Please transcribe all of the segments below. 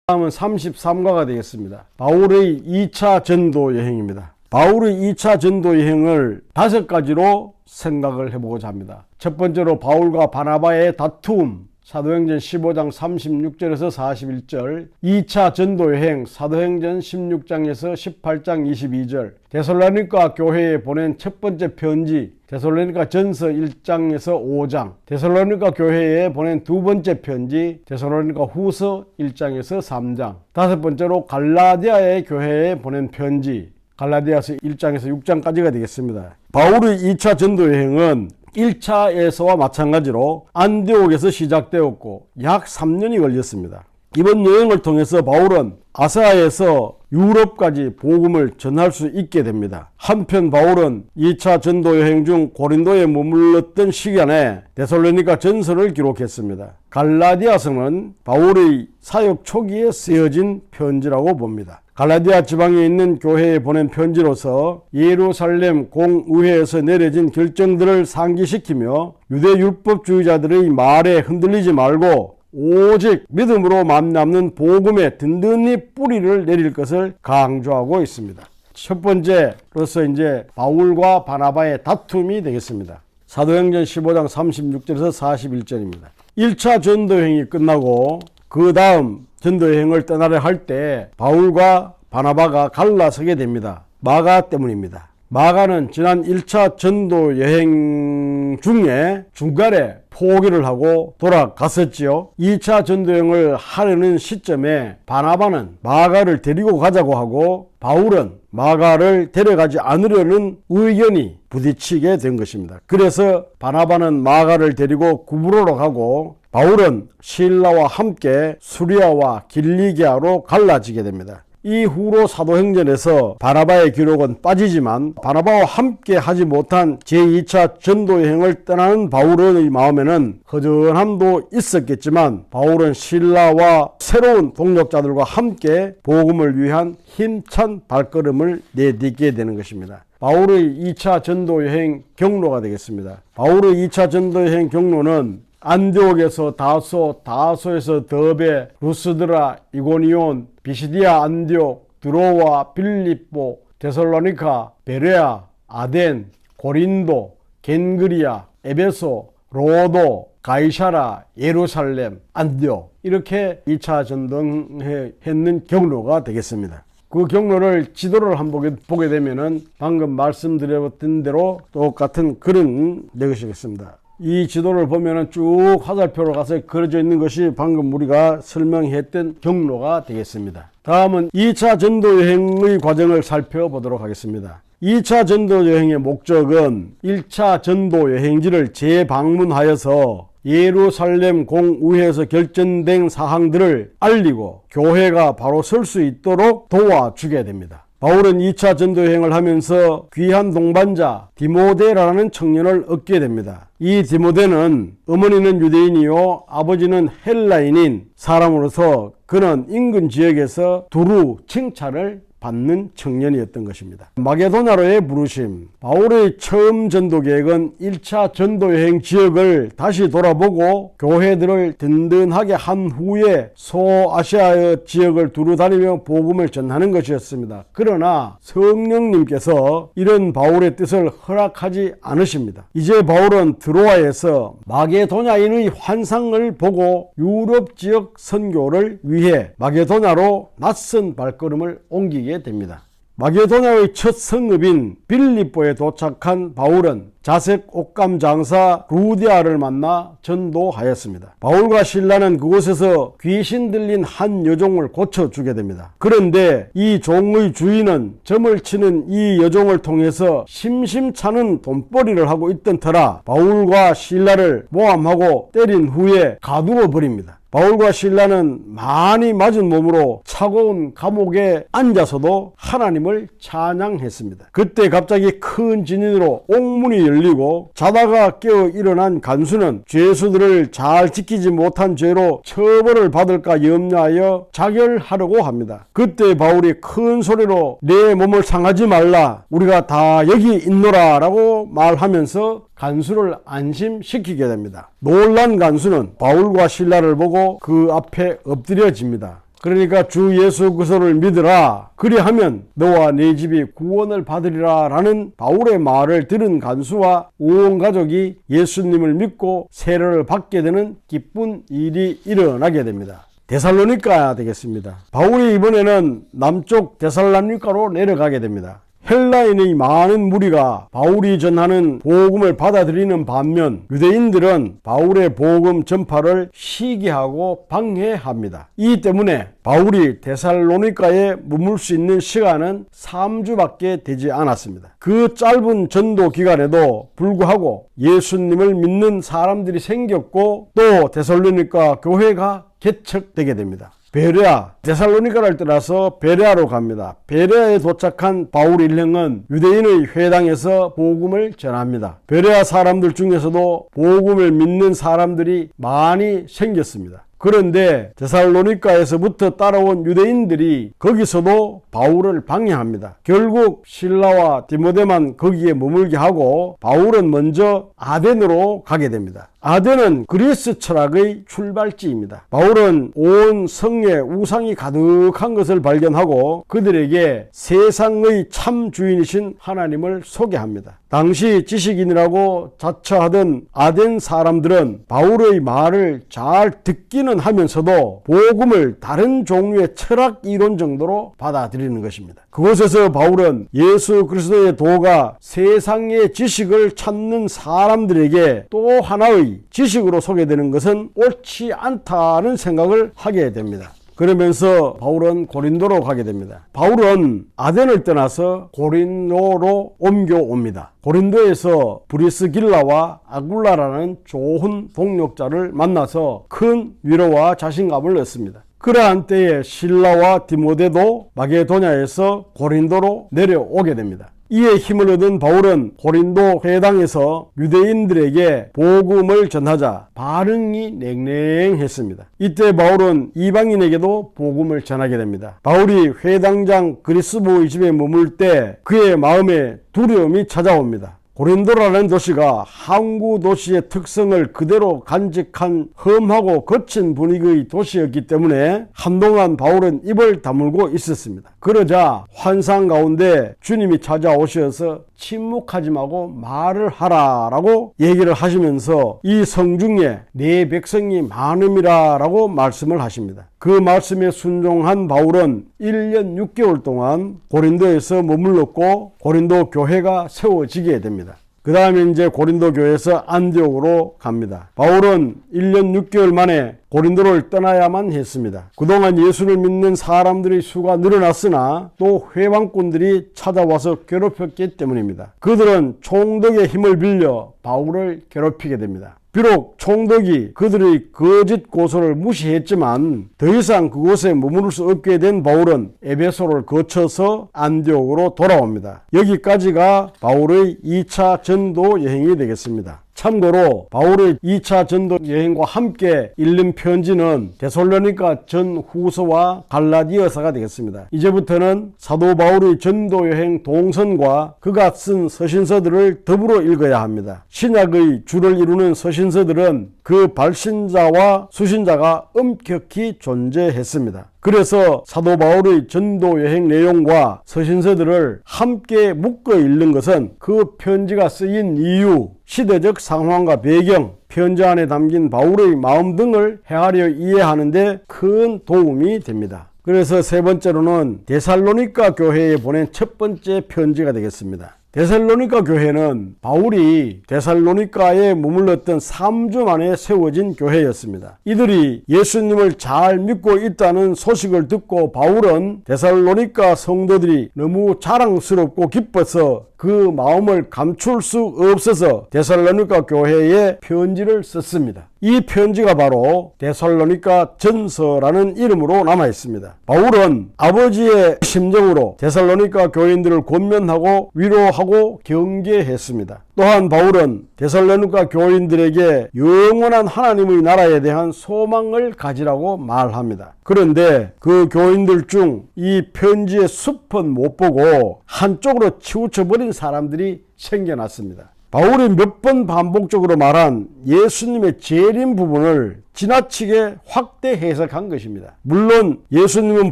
다음은 33과가 되겠습니다. 바울의 2차 전도 여행입니다. 바울의 2차 전도 여행을 5가지로 생각을 해보고자 합니다. 첫 번째로 바울과 바나바의 다툼, 사도행전 15장 36절에서 41절, 2차 전도여행 사도행전 16장에서 18장 22절, 데살로니가 교회에 보낸 첫 번째 편지 데살로니가 전서 1장에서 5장, 데살로니가 교회에 보낸 두 번째 편지 데살로니가 후서 1장에서 3장, 다섯 번째로 갈라디아의 교회에 보낸 편지 갈라디아서 1장에서 6장까지가 되겠습니다. 바울의 2차 전도여행은 1차에서와 마찬가지로 안디옥에서 시작되었고 약 3년이 걸렸습니다. 이번 여행을 통해서 바울은 아시아에서 유럽까지 복음을 전할 수 있게 됩니다. 한편 바울은 2차 전도 여행 중 고린도에 머물렀던 시간에 데살로니가 전서를 기록했습니다. 갈라디아서는 바울의 사역 초기에 쓰여진 편지라고 봅니다. 갈라디아 지방에 있는 교회에 보낸 편지로서 예루살렘 공의회에서 내려진 결정들을 상기시키며 유대 율법주의자들의 말에 흔들리지 말고 오직 믿음으로 맘남는 복음에 든든히 뿌리를 내릴 것을 강조하고 있습니다. 첫 번째로서 이제 바울과 바나바의 다툼이 되겠습니다. 사도행전 15장 36절에서 41절입니다. 1차 전도여행이 끝나고 그 다음 전도여행을 떠나려 할 때 바울과 바나바가 갈라서게 됩니다. 마가 때문입니다. 마가는 지난 1차 전도여행 중에 중간에 포기를 하고 돌아갔었지요. 2차 전도여행을 하려는 시점에 바나바는 마가를 데리고 가자고 하고 바울은 마가를 데려가지 않으려는 의견이 부딪히게 된 것입니다. 그래서 바나바는 마가를 데리고 구브로로 가고 바울은 실라와 함께 수리아와 길리기아로 갈라지게 됩니다. 이후로 사도행전에서 바나바의 기록은 빠지지만 바나바와 함께 하지 못한 제2차 전도여행을 떠나는 바울의 마음에는 허전함도 있었겠지만 바울은 실라와 새로운 동역자들과 함께 복음을 위한 힘찬 발걸음을 내딛게 되는 것입니다. 바울의 2차 전도여행 경로가 되겠습니다. 바울의 2차 전도여행 경로는 안디옥에서 다소, 다소에서 더베, 루스드라, 이고니온, 비시디아 안디옥, 드로와, 빌립보, 데살로니가, 베레아, 아덴, 고린도, 겐그리아, 에베소, 로도, 가이사라, 예루살렘, 안디옥 이렇게 2차 전도했는 경로가 되겠습니다. 그 경로를 지도를 한번 보게 되면은 방금 말씀드렸던 대로 똑같은 그런 것이겠습니다. 이 지도를 보면은 쭉 화살표로 가서 그려져 있는 것이 방금 우리가 설명했던 경로가 되겠습니다. 다음은 2차 전도여행의 과정을 살펴보도록 하겠습니다. 2차 전도여행의 목적은 1차 전도여행지를 재방문하여서 예루살렘 공의회에서 결정된 사항들을 알리고 교회가 바로 설 수 있도록 도와주게 됩니다. 바울은 2차 전도여행을 하면서 귀한 동반자 디모데라는 청년을 얻게 됩니다. 이 디모데는 어머니는 유대인이요 아버지는 헬라인인 사람으로서 그는 인근 지역에서 두루 칭찬을 받는 청년이었던 것입니다. 마게도나로의 부르심. 바울의 처음 전도 계획은 1차 전도여행 지역을 다시 돌아보고 교회들을 든든하게 한 후에 소아시아 지역을 두루 다니며 복음을 전하는 것이었습니다. 그러나 성령님께서 이런 바울의 뜻을 허락하지 않으십니다. 이제 바울은 드로아에서 마게도냐인의 환상을 보고 유럽 지역 선교를 위해 마게도냐로 낯선 발걸음을 옮기게 됩니다. 마게도냐의 첫 성읍인 빌립보에 도착한 바울은 자색 옷감 장사 루디아를 만나 전도하였습니다. 바울과 실라는 그곳에서 귀신 들린 한 여종을 고쳐주게 됩니다. 그런데 이 종의 주인은 점을 치는 이 여종을 통해서 심심찮은 돈벌이를 하고 있던 터라 바울과 실라를 모함하고 때린 후에 가두어 버립니다. 바울과 실라는 많이 맞은 몸으로 차가운 감옥에 앉아서도 하나님을 찬양했습니다. 그때 갑자기 큰 진인으로 옥문이 열리고 자다가 깨어 일어난 간수는 죄수들을 잘 지키지 못한 죄로 처벌을 받을까 염려하여 자결하려고 합니다. 그때 바울이 큰 소리로 내 몸을 상하지 말라 우리가 다 여기 있노라 라고 말하면서 간수를 안심시키게 됩니다. 놀란 간수는 바울과 실라를 보고 그 앞에 엎드려집니다. 그러니까 주 예수 그리스도를 믿으라. 그리하면 너와 네 집이 구원을 받으리라 라는 바울의 말을 들은 간수와 온 가족이 예수님을 믿고 세례를 받게 되는 기쁜 일이 일어나게 됩니다. 데살로니가 되겠습니다. 바울이 이번에는 남쪽 데살로니가로 내려가게 됩니다. 헬라인의 많은 무리가 바울이 전하는 복음을 받아들이는 반면 유대인들은 바울의 복음 전파를 시기하고 방해합니다. 이 때문에 바울이 데살로니가에 머물 수 있는 시간은 3주밖에 되지 않았습니다. 그 짧은 전도 기간에도 불구하고 예수님을 믿는 사람들이 생겼고 또 데살로니가 교회가 개척되게 됩니다. 베레아, 데살로니가를 떠나서 베레아로 갑니다. 베레아에 도착한 바울 일행은 유대인의 회당에서 복음을 전합니다. 베레아 사람들 중에서도 복음을 믿는 사람들이 많이 생겼습니다. 그런데 데살로니가에서부터 따라온 유대인들이 거기서도 바울을 방해합니다. 결국 실라와 디모데만 거기에 머물게 하고 바울은 먼저 아덴으로 가게 됩니다. 아덴은 그리스 철학의 출발지입니다. 바울은 온 성에 우상이 가득한 것을 발견하고 그들에게 세상의 참 주인이신 하나님을 소개합니다. 당시 지식인이라고 자처하던 아덴 사람들은 바울의 말을 잘 듣기는 하면서도 복음을 다른 종류의 철학 이론 정도로 받아들이는 것입니다. 그곳에서 바울은 예수 그리스도의 도가 세상의 지식을 찾는 사람들에게 또 하나의 지식으로 소개되는 것은 옳지 않다는 생각을 하게 됩니다. 그러면서 바울은 고린도로 가게 됩니다. 바울은 아덴을 떠나서 고린도로 옮겨옵니다. 고린도에서 브리스길라와 아굴라라는 좋은 동역자를 만나서 큰 위로와 자신감을 얻습니다. 그러한 때에 실라와 디모데도 마게도냐에서 고린도로 내려오게 됩니다. 이에 힘을 얻은 바울은 고린도 회당에서 유대인들에게 복음을 전하자 반응이 냉랭했습니다. 이때 바울은 이방인에게도 복음을 전하게 됩니다. 바울이 회당장 그리스도의 집에 머물 때 그의 마음에 두려움이 찾아옵니다. 고린도라는 도시가 항구 도시의 특성을 그대로 간직한 험하고 거친 분위기의 도시였기 때문에 한동안 바울은 입을 다물고 있었습니다. 그러자 환상 가운데 주님이 찾아오셔서 침묵하지 말고 말을 하라라고 얘기를 하시면서 이 성중에 내 백성이 많음이라라고 말씀을 하십니다. 그 말씀에 순종한 바울은 1년 6개월 동안 고린도에서 머물렀고 고린도 교회가 세워지게 됩니다. 그 다음에 이제 고린도 교회에서 안디옥으로 갑니다. 바울은 1년 6개월 만에 고린도를 떠나야만 했습니다. 그동안 예수를 믿는 사람들의 수가 늘어났으나 또 회방꾼들이 찾아와서 괴롭혔기 때문입니다. 그들은 총독의 힘을 빌려 바울을 괴롭히게 됩니다. 비록 총독이 그들의 거짓 고소를 무시했지만 더 이상 그곳에 머무를 수 없게 된 바울은 에베소를 거쳐서 안디옥으로 돌아옵니다. 여기까지가 바울의 2차 전도 여행이 되겠습니다. 참고로 바울의 2차 전도 여행과 함께 읽는 편지는 데살로니가 전후서와 갈라디아서가 되겠습니다. 이제부터는 사도 바울의 전도 여행 동선과 그가 쓴 서신서들을 더불어 읽어야 합니다. 신약의 주를 이루는 서신서들은 그 발신자와 수신자가 엄격히 존재했습니다. 그래서 사도 바울의 전도 여행 내용과 서신서들을 함께 묶어 읽는 것은 그 편지가 쓰인 이유, 시대적 상황과 배경, 편지 안에 담긴 바울의 마음 등을 헤아려 이해하는 데 큰 도움이 됩니다. 그래서 세 번째로는 데살로니가 교회에 보낸 첫 번째 편지가 되겠습니다. 데살로니가 교회는 바울이 데살로니가에 머물렀던 3주 만에 세워진 교회였습니다. 이들이 예수님을 잘 믿고 있다는 소식을 듣고 바울은 데살로니가 성도들이 너무 자랑스럽고 기뻐서 그 마음을 감출 수 없어서 데살로니가 교회에 편지를 썼습니다. 이 편지가 바로 데살로니가 전서라는 이름으로 남아 있습니다. 바울은 아버지의 심정으로 데살로니가 교인들을 권면하고 위로하고 경계했습니다. 또한 바울은 데살로니가 교인들에게 영원한 하나님의 나라에 대한 소망을 가지라고 말합니다. 그런데 그 교인들 중 이 편지의 숲은 못 보고 한쪽으로 치우쳐버린 사람들이 생겨났습니다. 바울이 몇 번 반복적으로 말한 예수님의 재림 부분을 지나치게 확대 해석한 것입니다. 물론 예수님은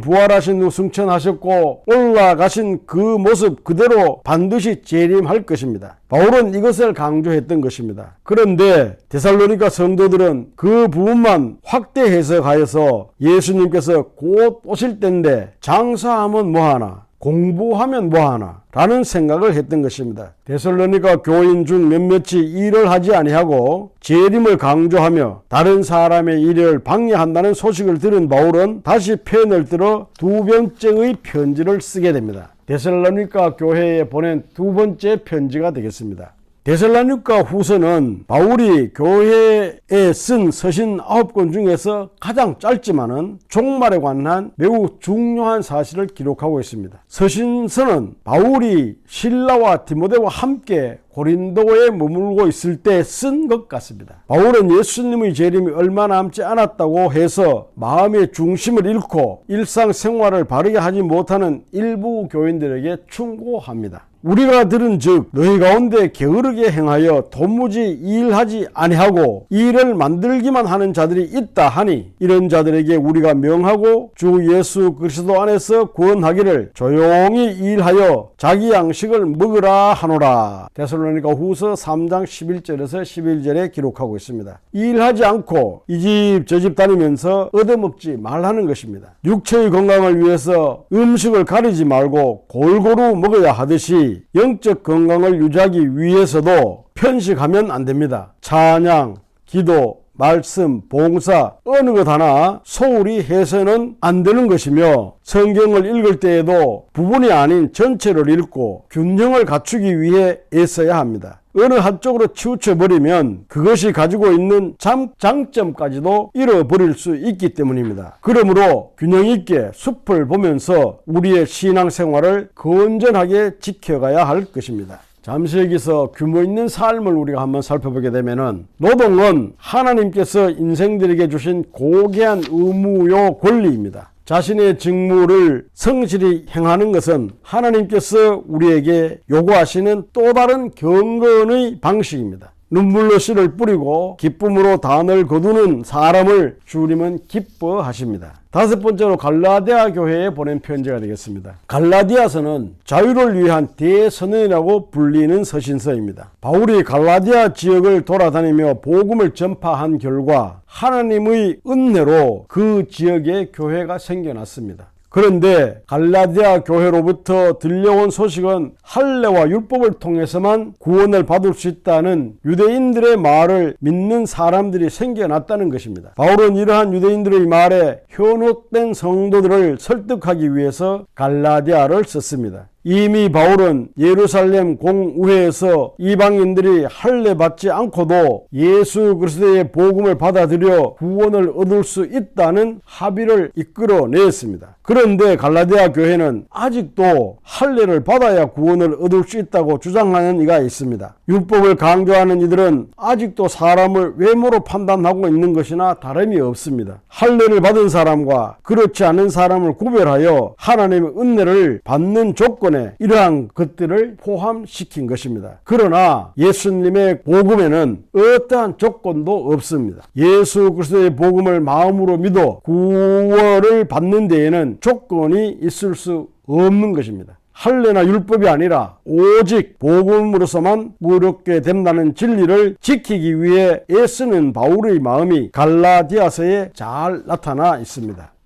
부활하신 후 승천하셨고 올라가신 그 모습 그대로 반드시 재림할 것입니다. 바울은 이것을 강조했던 것입니다. 그런데 데살로니가 성도들은 그 부분만 확대 해석하여서 예수님께서 곧 오실 텐데 장사하면 뭐하나, 공부하면 뭐하나 라는 생각을 했던 것입니다. 데살로니가 교인 중 몇몇이 일을 하지 아니하고 재림을 강조하며 다른 사람의 일을 방해한다는 소식을 들은 바울은 다시 펜을 들어 두 번째의 편지를 쓰게 됩니다. 데살로니가 교회에 보낸 두 번째 편지가 되겠습니다. 데살로니가 후서는 바울이 교회에 쓴 서신 9권 중에서 가장 짧지만은 종말에 관한 매우 중요한 사실을 기록하고 있습니다. 서신서는 바울이 실라와 디모데와 함께 고린도에 머물고 있을 때 쓴 것 같습니다. 바울은 예수님의 재림이 얼마 남지 않았다고 해서 마음의 중심을 잃고 일상생활을 바르게 하지 못하는 일부 교인들에게 충고합니다. 우리가 들은즉 너희 가운데 게으르게 행하여 도무지 일하지 아니하고 일을 만들기만 하는 자들이 있다 하니 이런 자들에게 우리가 명하고 주 예수 그리스도 안에서 구원하기를 조용히 일하여 자기 양식을 먹으라 하노라. 데살로니가 후서 3장 11절에서 11절에 기록하고 있습니다. 일하지 않고 이 집 저 집 다니면서 얻어먹지 말라는 것입니다. 육체의 건강을 위해서 음식을 가리지 말고 골고루 먹어야 하듯이 영적 건강을 유지하기 위해서도 편식하면 안 됩니다. 찬양, 기도, 말씀, 봉사 어느 것 하나 소홀히 해서는 안 되는 것이며 성경을 읽을 때에도 부분이 아닌 전체를 읽고 균형을 갖추기 위해 애써야 합니다. 어느 한쪽으로 치우쳐버리면 그것이 가지고 있는 장점까지도 잃어버릴 수 있기 때문입니다. 그러므로 균형 있게 숲을 보면서 우리의 신앙생활을 건전하게 지켜가야 할 것입니다. 잠시 여기서 규모 있는 삶을 우리가 한번 살펴보게 되면은 노동은 하나님께서 인생들에게 주신 고귀한 의무요 권리입니다. 자신의 직무를 성실히 행하는 것은 하나님께서 우리에게 요구하시는 또 다른 경건의 방식입니다. 눈물로 씨를 뿌리고 기쁨으로 단을 거두는 사람을 주님은 기뻐하십니다. 다섯 번째로 갈라디아 교회에 보낸 편지가 되겠습니다. 갈라디아서는 자유를 위한 대선언이라고 불리는 서신서입니다. 바울이 갈라디아 지역을 돌아다니며 복음을 전파한 결과 하나님의 은혜로 그 지역에 교회가 생겨났습니다. 그런데 갈라디아 교회로부터 들려온 소식은 할례와 율법을 통해서만 구원을 받을 수 있다는 유대인들의 말을 믿는 사람들이 생겨났다는 것입니다. 바울은 이러한 유대인들의 말에 현혹된 성도들을 설득하기 위해서 갈라디아를 썼습니다. 이미 바울은 예루살렘 공의회에서 이방인들이 할례 받지 않고도 예수 그리스도의 복음을 받아들여 구원을 얻을 수 있다는 합의를 이끌어냈습니다. 그런데 갈라디아 교회는 아직도 할례를 받아야 구원을 얻을 수 있다고 주장하는 이가 있습니다. 율법을 강조하는 이들은 아직도 사람을 외모로 판단하고 있는 것이나 다름이 없습니다. 할례를 받은 사람과 그렇지 않은 사람을 구별하여 하나님의 은혜를 받는 조건에 이러한 것들을 포함시킨 것입니다. 그러나 예수님의 복음에는 어떠한 조건도 없습니다. 예수 그리스도의 복음을 마음으로 믿어 구원을 받는 데에는 조건이 있을 수 없는 것입니다. 할례나 율법이 아니라 오직 복음으로서만 무렵게 된다는 진리를 지키기 위해 애쓰는 바울의 마음이 갈라디아서에 잘 나타나 있습니다.